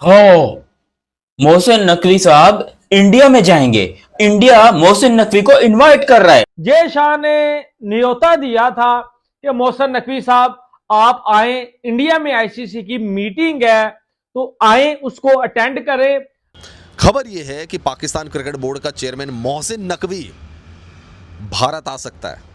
हो, मोहसिन नकवी साहब इंडिया में जाएंगे। इंडिया मोहसिन नकवी को इनवाइट कर रहा है। जय शाह ने न्योता दिया था कि मोहसिन नकवी साहब आप आए, इंडिया में आईसीसी की मीटिंग है तो आए, उसको अटेंड करें। खबर यह है कि पाकिस्तान क्रिकेट बोर्ड का चेयरमैन मोहसिन नकवी भारत आ सकता है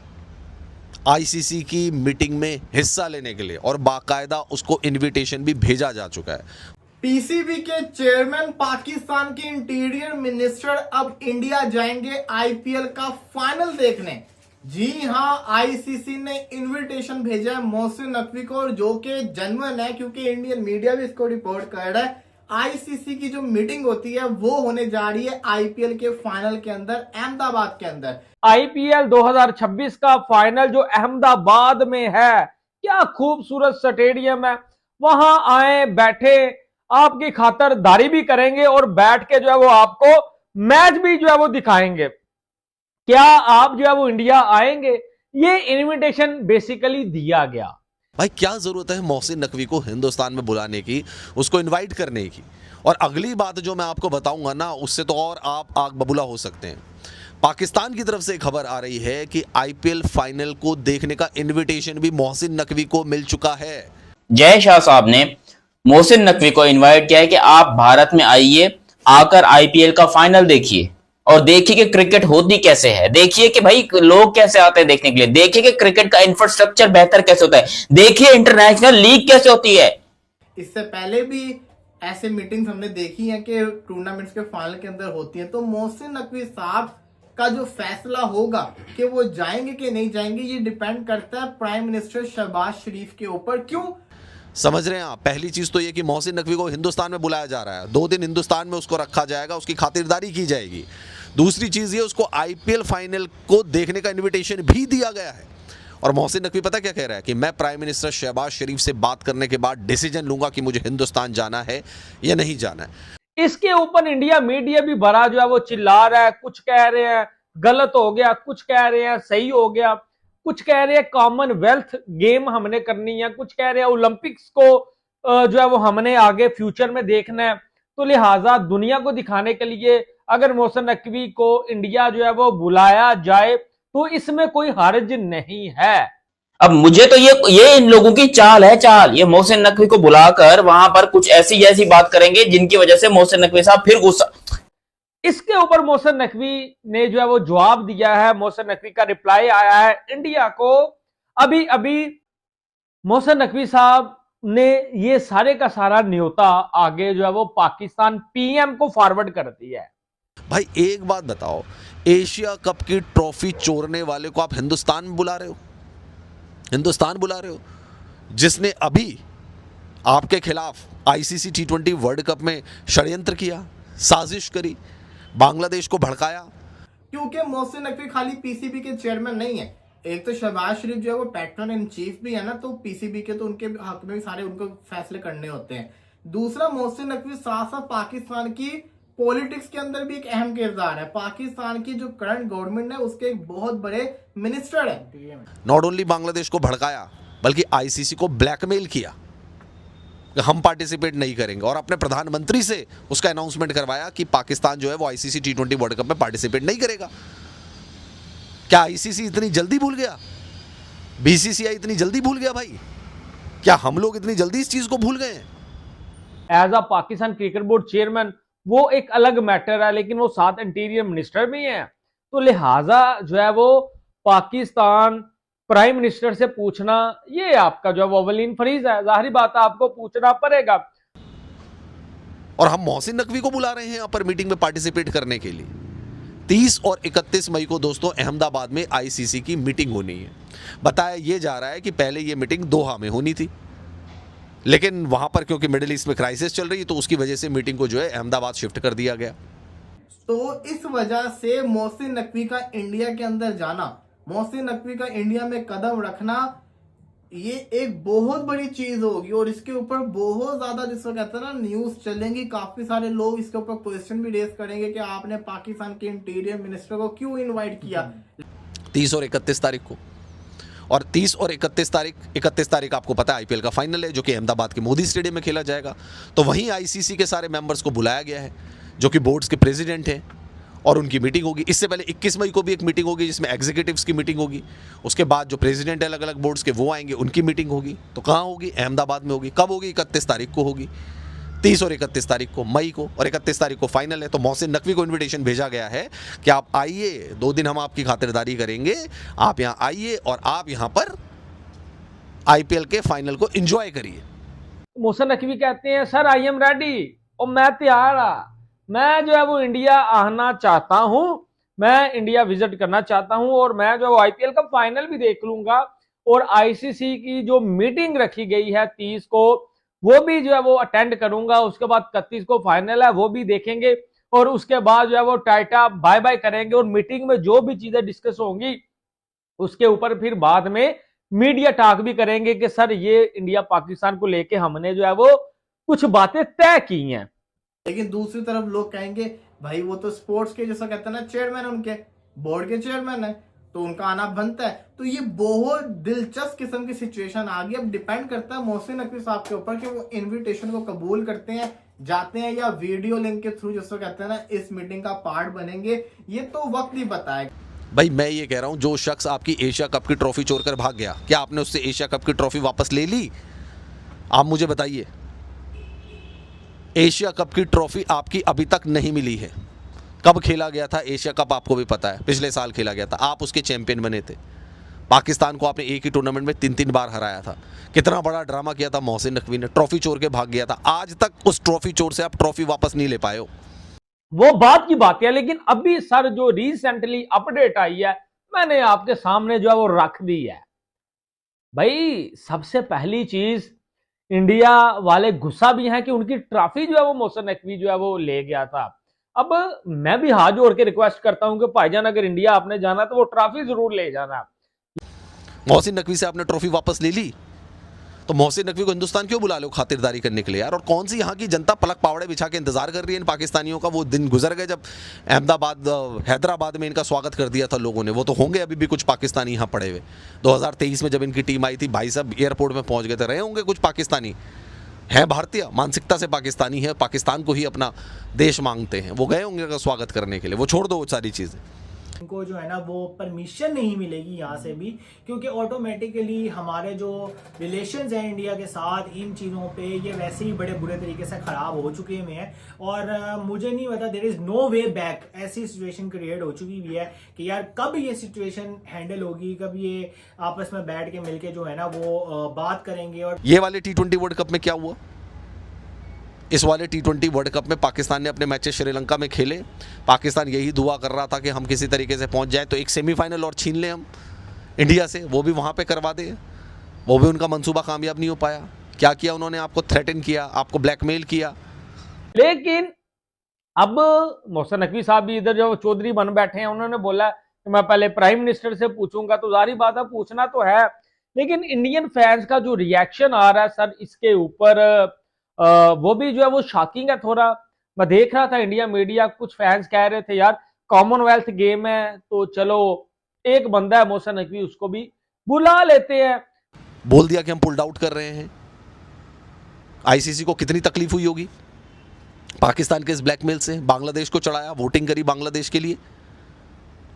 आईसीसी की मीटिंग में हिस्सा लेने के लिए, और बाकायदा उसको इनविटेशन भी भेजा जा चुका है। पीसीबी के चेयरमैन पाकिस्तान के इंटीरियर मिनिस्टर अब इंडिया जाएंगे आईपीएल का फाइनल देखने। जी हां, आईसीसी ने इनविटेशन भेजा है मोहसिन नकवी को, और जो कि जेन्युइन है क्योंकि इंडियन मीडिया भी इसको रिपोर्ट कर रहा है। आईसीसी की जो मीटिंग होती है वो होने जा रही है आईपीएल के फाइनल के अंदर, अहमदाबाद के अंदर। आईपीएल 2026 का फाइनल जो अहमदाबाद में है, क्या खूबसूरत स्टेडियम है। वहां आए, बैठे, आपकी खातरदारी भी करेंगे और बैठ के जो है वो आपको मैच भी जो है वो दिखाएंगे। क्या आप जो है वो इंडिया आएंगे? ये इनविटेशन बेसिकली दिया गया। भाई क्या जरूरत है मोहसिन नकवी को हिंदुस्तान में बुलाने की, उसको इनवाइट करने की। और अगली बात जो मैं आपको बताऊंगा ना, उससे तो और आप आग बबूला हो सकते हैं। पाकिस्तान की तरफ से खबर आ रही है कि आईपीएल फाइनल को देखने का इनविटेशन भी मोहसिन नकवी को मिल चुका है। जय शाह साहब ने मोहसिन नकवी को इनवाइट किया है कि आप भारत में आइए, आकर आईपीएल का फाइनल देखिए और देखिए कि क्रिकेट होती कैसे है। देखिए कि भाई लोग कैसे आते हैं देखने के लिए। देखिए कि क्रिकेट का इंफ्रास्ट्रक्चर बेहतर कैसे होता है। देखिए इंटरनेशनल लीग कैसे होती है। इससे पहले भी ऐसे मीटिंग्स हमने देखी हैं कि टूर्नामेंट्स के फाइनल के अंदर होती हैं। तो मोहसिन नकवी साहब का जो फैसला होगा कि वो जाएंगे कि नहीं जाएंगे, ये डिपेंड करता है प्राइम मिनिस्टर शहबाज शरीफ के ऊपर। क्यों? समझ रहे हैं आप? पहली चीज तो ये कि मोहसिन नकवी को हिंदुस्तान में बुलाया जा रहा है, 2 दिन हिंदुस्तान में उसको रखा जाएगा, उसकी खातिरदारी की जाएगी। दूसरी चीज ये, उसको आईपीएल फाइनल को देखने का इनविटेशन भी दिया गया है। और मोहसिन नकवी पता क्या कह रहा है कि मैं प्राइम मिनिस्टर शहबाज शरीफ से बात करने के बाद डिसीजन लूंगा कि मुझे हिंदुस्तान जाना है या नहीं जाना है। इसके ऊपर इंडिया मीडिया भी बड़ा जो है वो चिल्ला रहा है। कुछ कह रहे हैं गलत हो गया, कुछ कह रहे हैं सही हो गया, कुछ कह रहे हैं कॉमनवेल्थ गेम हमने करनी है, कुछ कह रहे हैं ओलंपिक्स को जो है वो हमने आगे फ्यूचर में देखना है। तो लिहाजा दुनिया को दिखाने के लिए अगर मोहसिन नकवी को इंडिया जो है वो बुलाया जाए तो इसमें कोई हर्ज नहीं है। अब मुझे तो ये इन लोगों की चाल है, चाल। ये मोहसिन नकवी को बुलाकर वहां पर कुछ ऐसी ऐसी बात करेंगे जिनकी वजह से मोहसिन नकवी साहब फिर गुस्सा। इसके ऊपर मोहसिन नकवी ने जो है वो जवाब दिया है। मोहसिन नकवी का रिप्लाई आया है इंडिया को। अभी अभी मोहसिन नकवी साहब ने ये सारे का सारा न्योता आगे जो है वो पाकिस्तान पीएम को फॉरवर्ड कर दिया है। भाई एक बात बताओ, एशिया कप की ट्रॉफी चोरने वाले को आप हिंदुस्तान में बुला रहे हो? हिंदुस्तान बुला रहे हो जिसने अभी आपके खिलाफ आईसीसी T20 वर्ल्ड कप में षड्यंत्र किया, साजिश करी, बांग्लादेश को भड़काया। क्योंकि मोहसिन नकवी खाली पीसीबी के चेयरमैन नहीं है, एक तो शहबाज शरीफ जो है वो पैट्रन इन चीफ भी है ना, तो पीसीबी के तो उनके हक में भी सारे उनको फैसले करने होते हैं। दूसरा, मोहसिन नकवी साथ साथ पाकिस्तान की पॉलिटिक्स के अंदर भी एक अहम किरदार है। पाकिस्तान की जो करंट गवर्नमेंट है उसके एक बहुत बड़े मिनिस्टर है। नॉट ओनली बांग्लादेश को भड़काया बल्कि आईसीसी को ब्लैकमेल किया, हम पार्टिसिपेट नहीं करेंगे, और अपने प्रधानमंत्री से उसका अनाउंसमेंट करवाया कि पाकिस्तान जो है वो आईसीसी T20 वर्ल्ड कप में पार्टिसिपेट नहीं करेगा। क्या आईसीसी इतनी जल्दी भूल गया? बीसीसीआई इतनी जल्दी भूल गया? भाई क्या हम लोग इतनी जल्दी इस चीज को भूल गए हैं? As a Pakistan cricket board chairman वो एक अलग मैटर है, लेकिन वो साथ इंटीरियर मिनिस्टर भी हैं। तो लिहाजा जो है वो पाकिस्तान प्राइम मिनिस्टर से पूछना ये आपका जो है वो अवलीन फरीज है। जाहिर बात है आपको पूछना पड़ेगा। और हम मोहसिन नकवी को बुला रहे हैं यहाँ पर मीटिंग में पार्टिसिपेट करने के लिए। 30 और 31 मई को दोस्तों अहमदाबाद में आईसीसी की मीटिंग होनी है। बताया ये जा रहा है कि पहले ये मीटिंग दोहा में होनी थी, लेकिन वहां पर क्योंकि मिडिल ईस्ट में क्राइसिस चल रही है तो उसकी वजह से मीटिंग को जो है अहमदाबाद शिफ्ट कर दिया गया। तो इस वजह से मोहसिन नकवी का इंडिया के अंदर जाना, मोहसिन नकवी का इंडिया में कदम रखना, ये एक बहुत बड़ी चीज होगी। और इसके ऊपर बहुत ज्यादा जिसको कहते हैं ना न्यूज चलेंगी। काफी सारे लोग इसके ऊपर क्वेश्चन भी रेस करेंगे कि आपने पाकिस्तान के इंटीरियर मिनिस्टर को क्यों इनवाइट किया 30 और 31 तारीख को। और 30 और 31 तारीख आपको पता है आईपीएल का फाइनल है, जो कि अहमदाबाद के मोदी स्टेडियम में खेला जाएगा। तो वहीं आईसीसी के सारे मेंबर्स को बुलाया गया है, जो कि बोर्ड्स के प्रेसिडेंट हैं, और उनकी मीटिंग होगी। इससे पहले 21 मई को भी एक मीटिंग होगी, जिसमें एग्जीक्यूटिव्स की मीटिंग होगी। उसके बाद जो प्रेसिडेंट है अलग अलग बोर्ड्स के, वो आएंगे, उनकी मीटिंग होगी। तो कहाँ होगी? अहमदाबाद में होगी। कब होगी? 31 तारीख को होगी। 30 और 31 तारीख को, मई को, और 31 तारीख को फाइनल है। तो मोहसिन नकवी को इन्विटेशन भेजा गया है कि आप आइए, 2 दिन हम आपकी खातिरदारी करेंगे, आप यहाँ आइए और आप यहाँ पर आईपीएल के फाइनल को एंजॉय करिए। मोहसिन नकवी कहते हैं सर आई एम रेडी, और मैं तैयार आ, मैं जो है वो इंडिया आना चाहता हूं, मैं इंडिया विजिट करना चाहता हूं, और मैं जो आईपीएल का फाइनल भी देख लूंगा, और आईसीसी की जो मीटिंग रखी गई है 30 को, वो भी जो है वो अटेंड करूंगा। उसके बाद 31 को फाइनल है, वो भी देखेंगे, और उसके बाद जो है वो टाटा बाय बाय करेंगे, और मीटिंग में जो भी चीजें डिस्कस होंगी उसके ऊपर फिर बाद में मीडिया टॉक भी करेंगे कि सर ये इंडिया पाकिस्तान को लेके हमने जो है वो कुछ बातें तय की हैं। लेकिन दूसरी तरफ लोग कहेंगे भाई वो तो स्पोर्ट्स के जैसा कहते हैं ना चेयरमैन, उनके बोर्ड के चेयरमैन है, तो उनका आना बनता है। तो ये बहुत दिलचस्प किस्म की सिचुएशन आ गई। अब डिपेंड करता है मोहसिन नकवी साहब के ऊपर कि वो इनविटेशन को कबूल करते हैं, जाते हैं, या वीडियो लिंक के थ्रू जिसको कहते हैं ना इस मीटिंग का पार्ट बनेंगे। ये तो वक्त ही बताएगा। भाई मैं ये कह रहा हूं, जो शख्स आपकी एशिया कप की ट्रॉफी चोर कर भाग गया, क्या आपने उससे एशिया कप की ट्रॉफी वापस ले ली? आप मुझे बताइए। एशिया कप की ट्रॉफी आपकी अभी तक नहीं मिली है। कब खेला गया था एशिया कप आपको भी पता है, पिछले साल खेला गया था, आप उसके चैंपियन बने थे। पाकिस्तान को आपने एक ही टूर्नामेंट में 3-3 बार हराया था। कितना बड़ा ड्रामा किया था मोहसिन नकवी ने, ट्रॉफी चोर के भाग गया था। आज तक उस ट्रॉफी चोर से आप ट्रॉफी वापस नहीं ले पाए हो। वो बात की बात है, लेकिन अभी सर जो रिसेंटली अपडेट आई है मैंने आपके सामने जो है वो रख दी है। भाई सबसे पहली चीज, इंडिया वाले गुस्सा भी हैं कि उनकी ट्रॉफी जो है वो मोहसिन नकवी जो है वो ले गया था। अब मैं भी हाथ जोड़ के रिक्वेस्ट करता हूं कि भाईजान अगर इंडिया आपने जाना तो वो ट्रॉफी जरूर ले जाना। मोहसिन नकवी से आपने ट्रॉफी वापस ले ली, तो मोहसिन नकवी को हिंदुस्तान क्यों बुला लो खातिरदारी करने के लिए यार? और कौन सी यहाँ की जनता पलक पावड़े बिछा के इंतजार कर रही है इन पाकिस्तानियों का? वो दिन गुजर गए जब अहमदाबाद हैदराबाद में इनका स्वागत कर दिया था लोगों ने। वो तो होंगे अभी भी कुछ पाकिस्तानी यहाँ पड़े हुए। 2023 में जब इनकी टीम आई थी, भाई साहब एयरपोर्ट में पहुंच गए थे, रहे होंगे कुछ पाकिस्तानी, है भारतीय मानसिकता से पाकिस्तानी है, पाकिस्तान को ही अपना देश मांगते हैं, वो गए होंगे उनका स्वागत करने के लिए। वो छोड़ दो वो सारी चीज़ें। इनको जो है ना वो परमिशन नहीं मिलेगी यहाँ से भी, क्योंकि ऑटोमेटिकली हमारे जो रिलेशंस हैं इंडिया के साथ इन चीज़ों पे ये वैसे ही बड़े बुरे तरीके से ख़राब हो चुके हुए हैं। और मुझे नहीं पता, there is no way back. ऐसी सिचुएशन क्रिएट हो चुकी हुई है कि यार कब ये सिचुएशन हैंडल होगी, कब ये आपस में बैठ के मिलके जो है ना वो बात करेंगे। और ये वाले T20 वर्ल्ड कप में क्या हुआ? इस वाले T20 वर्ल्ड कप में पाकिस्तान ने अपने मैचेस श्रीलंका में खेले। पाकिस्तान यही दुआ कर रहा था कि हम किसी तरीके से पहुंच जाए तो एक सेमीफाइनल और छीन लें हम इंडिया से, वो भी वहां पे करवा दें। वो भी उनका मंसूबा कामयाब नहीं हो पाया। क्या किया उन्होंने? आपको थ्रेटन किया, आपको ब्लैकमेल किया। लेकिन अब मोहसिन नकवी साहब भी इधर जो चौधरी बन बैठे हैं, उन्होंने बोला कि मैं पहले प्राइम मिनिस्टर से पूछूंगा। तो जारी बात है, पूछना तो है, लेकिन इंडियन फैंस का जो रिएक्शन आ रहा है सर इसके ऊपर, वो भी जो है वो शॉकिंग है थोड़ा। मैं देख रहा था इंडिया मीडिया, कुछ फैंस कह रहे थे यार कॉमनवेल्थ गेम है तो चलो एक बंदा है मोहसिन नकवी, उसको भी बुला लेते हैं। बोल दिया कि हम पुल्ड आउट कर रहे हैं। आईसीसी को कितनी तकलीफ हुई होगी पाकिस्तान के इस ब्लैकमेल से। बांग्लादेश को चढ़ाया, वोटिंग करी बांग्लादेश के लिए,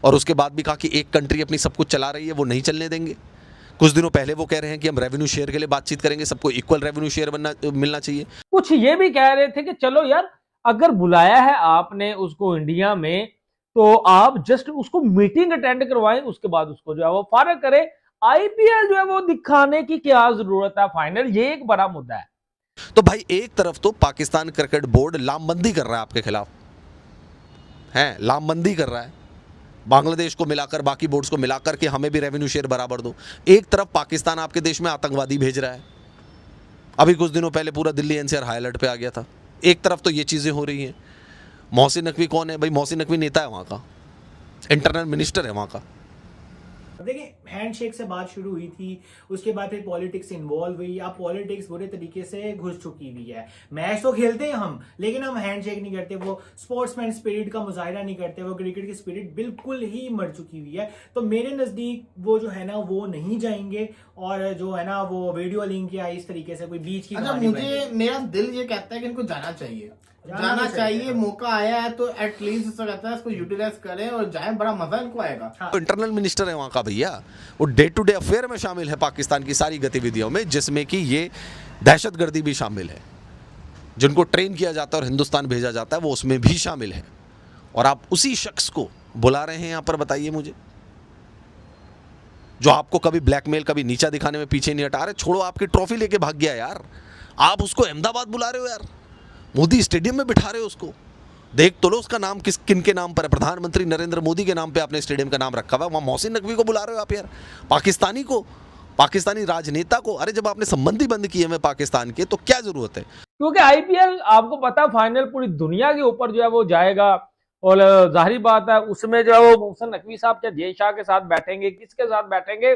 और उसके बाद भी कहा कि एक कंट्री अपनी सब कुछ चला रही है, वो नहीं चलने देंगे। कुछ दिनों पहले वो कह रहे हैं कि हम रेवेन्यू शेयर के लिए बातचीत करेंगे, सबको इक्वल रेवेन्यू शेयर मिलना चाहिए। कुछ ये भी कह रहे थे कि चलो यार अगर बुलाया है आपने उसको इंडिया में तो आप जस्ट उसको मीटिंग अटेंड करवाएं, उसके बाद उसको जो है वो फारग करें। आईपीएल जो है वो दिखाने की क्या जरूरत है? फाइनल ये एक बड़ा मुद्दा है। तो भाई एक तरफ तो पाकिस्तान क्रिकेट बोर्ड लामबंदी कर रहा है आपके खिलाफ, है लामबंदी कर रहा है, बांग्लादेश को मिलाकर बाकी बोर्ड्स को मिलाकर के हमें भी रेवेन्यू शेयर बराबर दो। एक तरफ पाकिस्तान आपके देश में आतंकवादी भेज रहा है, अभी कुछ दिनों पहले पूरा दिल्ली एनसीआर हाई अलर्ट पे आ गया था। एक तरफ तो ये चीज़ें हो रही हैं। मोहसिन नकवी कौन है भाई? मोहसिन नकवी नेता है वहाँ का, इंटरनल मिनिस्टर है वहाँ का, देखिए, हैंडशेक से बात शुरू हुई थी, उसके बाद फिर पॉलिटिक्स इन्वॉल्व हुई। अब पॉलिटिक्स बुरे तरीके से घुस चुकी हुई है। मैच तो खेलते हैं हम, लेकिन हम हैंडशेक नहीं करते, वो स्पोर्ट्समैन स्पिरिट का मुजाहिरा नहीं करते, वो क्रिकेट की स्पिरिट बिल्कुल ही मर चुकी हुई है। तो मेरे नजदीक वो जो है ना वो नहीं जाएंगे, और जो है ना वो वीडियो लिंक या इस तरीके से कोई बीच की अच्छा, कहानी मुझे मेरा दिल ये कहता है कि इनको जाना चाहिए, जाना चाहिए। मौका आया है तो एटलीस्ट इसको कहता है इसको यूटिलाइज करें और जाए, बड़ा मजा इनको आएगा। तो इंटरनल मिनिस्टर है वहाँ का भैया, वो डे टू डे अफेयर में शामिल है पाकिस्तान की सारी गतिविधियों में, जिसमें कि ये दहशतगर्दी भी शामिल है। जिनको ट्रेन किया जाता है और हिंदुस्तान भेजा जाता है वो उसमें भी शामिल है। और आप उसी शख्स को बुला रहे हैं यहाँ पर, बताइए मुझे, जो आपको कभी ब्लैकमेल कभी नीचा दिखाने में पीछे नहीं हटा रहे। छोड़ो, आपकी ट्रॉफी लेके भाग गया यार, आप उसको अहमदाबाद बुला रहे हो यार, मोदी स्टेडियम में बिठा रहे हो उसको। देख तो लो उसका नाम किन के नाम पर है। प्रधानमंत्री नरेंद्र मोदी के नाम पे आपने स्टेडियम का नाम रखा हुआ है, वहां मोहसिन नकवी को बुला रहे हो आप यार, पाकिस्तानी को, पाकिस्तानी राजनेता को। अरे जब आपने संबंधी बंद किए हुए पाकिस्तान के, तो क्या जरूरत है। क्योंकि आईपीएल आपको पता फाइनल पूरी दुनिया के ऊपर जो है वो जाएगा, और जाहिर बात है उसमें जो है वो मोहसिन नकवी साहब चाहे जय शाह के साथ बैठेंगे, किसके साथ बैठेंगे,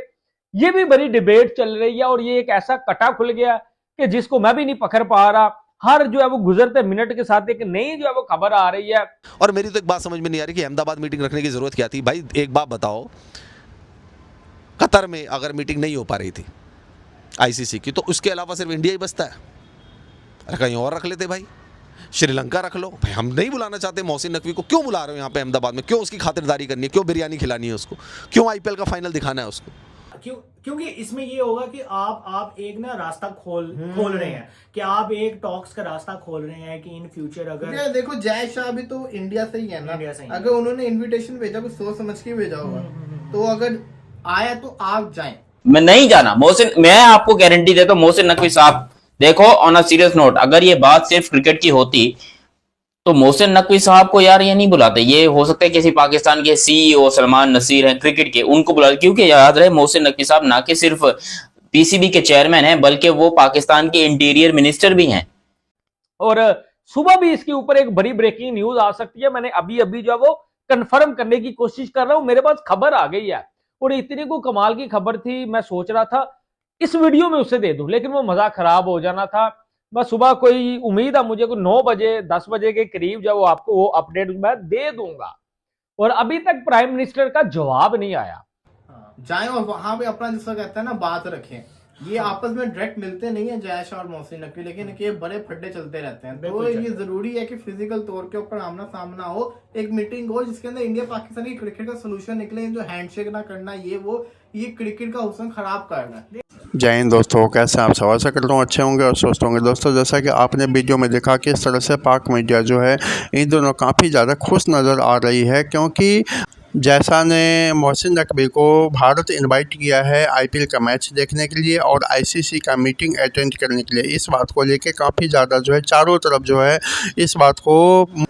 ये भी बड़ी डिबेट चल रही है। और ये एक ऐसा कटा खुल गया कि जिसको मैं भी नहीं पकड़ पा रहा। हर जो है वो गुजरते मिनट के साथ एक नई जो है वो खबर आ रही है। और मेरी तो एक बात समझ में नहीं आ रही कि अहमदाबाद मीटिंग रखने की जरूरत क्या थी भाई। एक बात बताओ, कतर में अगर मीटिंग नहीं हो पा रही थी आईसीसी की, तो उसके अलावा सिर्फ इंडिया ही बचता है। अरे कहीं और रख लेते भाई, श्रीलंका रख लो भाई। हम नहीं बुलाना चाहते मोहसिन नकवी को, क्यों बुला रहे हो यहाँ पे अहमदाबाद में? क्यों उसकी खातिरदारी करनी है? क्यों बिरयानी खिलानी है उसको? क्यों आईपीएल का फाइनल दिखाना है उसको? क्योंकि इसमें ये होगा कि आप एक ना रास्ता खोल रहे हैं, कि आप एक टॉक्स का रास्ता खोल रहे हैं कि इन फ्यूचर अगर देखो जय शाह भी तो इंडिया से ही है ना, इंडिया से ही। अगर उन्होंने इनविटेशन भेजा कुछ सोच समझ के भेजा होगा, तो अगर आया तो आप जाएं। मैं नहीं जाना मोहसिन, मैं आपको गारंटी देता हूं मोहसिन नकवी साहब, देखो ऑन अ सीरियस नोट, अगर ये बात सिर्फ क्रिकेट की होती तो मोहसिन नकवी साहब को यार ये नहीं बुलाते। ये हो सकता है किसी पाकिस्तान के सीईओ सलमान नसीर हैं क्रिकेट के, उनको बुला, क्योंकि याद रहे मोहसिन नकवी साहब ना कि सिर्फ पीसीबी के चेयरमैन हैं बल्कि वो पाकिस्तान के इंटीरियर मिनिस्टर भी हैं। और सुबह भी इसके ऊपर एक बड़ी ब्रेकिंग न्यूज आ सकती है। मैंने अभी अभी जो है वो कंफर्म करने की कोशिश कर रहा हूं, मेरे पास खबर आ गई है, और इतनी को कमाल की खबर थी, मैं सोच रहा था इस वीडियो में उसे दे दूं, लेकिन वो मजा खराब हो जाना था। मैं सुबह कोई उम्मीद है मुझे को 9 बजे 10 बजे के करीब जब वो आपको वो अपडेट मैं दे दूंगा। और अभी तक प्राइम मिनिस्टर का जवाब नहीं आया। जाएं और वहां पे अपना जिसका कहता है ना बात रखें। ये आपस में डायरेक्ट मिलते नहीं है जय शाह और मोहसिन नकवी, लेकिन ये बड़े फड्डे चलते रहते हैं। तो ये जरूरी है कि फिजिकल तौर के ऊपर आमना सामना हो, एक मीटिंग हो जिसके अंदर इंडिया पाकिस्तान की क्रिकेट का सोल्यूशन निकले। जो हैंडशेक ना करना ये क्रिकेट का हुस्न खराब करना है। जय हिंद दोस्तों, कैसे आप सब? आशा करता हूँ अच्छे होंगे और स्वस्थ होंगे। दोस्तों जैसा कि आपने वीडियो में देखा कि इस तरह से पाक मीडिया जो है इन दोनों काफ़ी ज़्यादा खुश नज़र आ रही है, क्योंकि जैसा ने मोहसिन नकवी को भारत इनवाइट किया है आईपीएल का मैच देखने के लिए और आईसीसी का मीटिंग अटेंड करने के लिए। इस बात को लेके काफ़ी ज़्यादा जो है चारों तरफ जो है इस बात को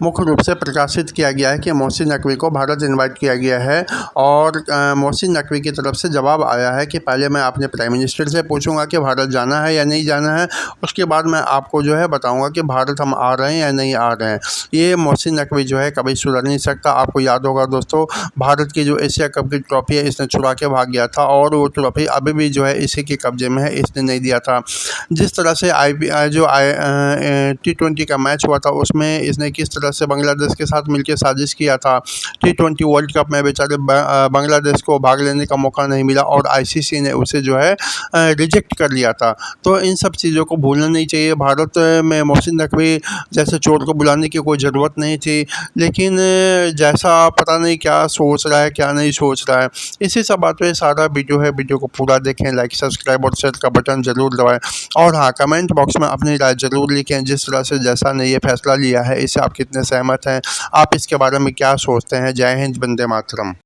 मुख्य रूप से प्रकाशित किया गया है कि मोहसिन नकवी को भारत इनवाइट किया गया है। और मोहसिन नकवी की तरफ से जवाब आया है कि पहले मैं अपने प्राइम मिनिस्टर से पूछूंगा कि भारत जाना है या नहीं जाना है, उसके बाद मैं आपको जो है बताऊँगा कि भारत हम आ रहे हैं या नहीं आ रहे हैं। ये मोहसिन नकवी जो है कभी सुधर नहीं सकता। आपको याद होगा दोस्तों, भारत की जो एशिया कप की ट्रॉफी है इसने चुरा के भाग गया था, और वो ट्रॉफी अभी भी जो है इसी के कब्जे में है, इसने नहीं दिया था। जिस तरह से T20 का मैच हुआ था उसमें इसने किस तरह से बांग्लादेश के साथ मिलकर साजिश किया था। T20 वर्ल्ड कप में बेचारे बांग्लादेश को भाग लेने का मौका नहीं मिला और आईसीसी ने उसे जो है रिजेक्ट कर लिया था। तो इन सब चीज़ों को भूलना नहीं चाहिए। भारत में मोहसिन नकवी जैसे चोर को बुलाने की कोई ज़रूरत नहीं थी, लेकिन जैसा पता नहीं क्या सोच रहा है क्या नहीं सोच रहा है। इसी सब बात पे सारा वीडियो को पूरा देखें, लाइक सब्सक्राइब और शेयर का बटन जरूर दबाएं, और हाँ कमेंट बॉक्स में अपनी राय जरूर लिखें। जिस तरह से जैसा ने ये फैसला लिया है इससे आप कितने सहमत हैं, आप इसके बारे में क्या सोचते हैं। जय हिंद, वंदे मातरम।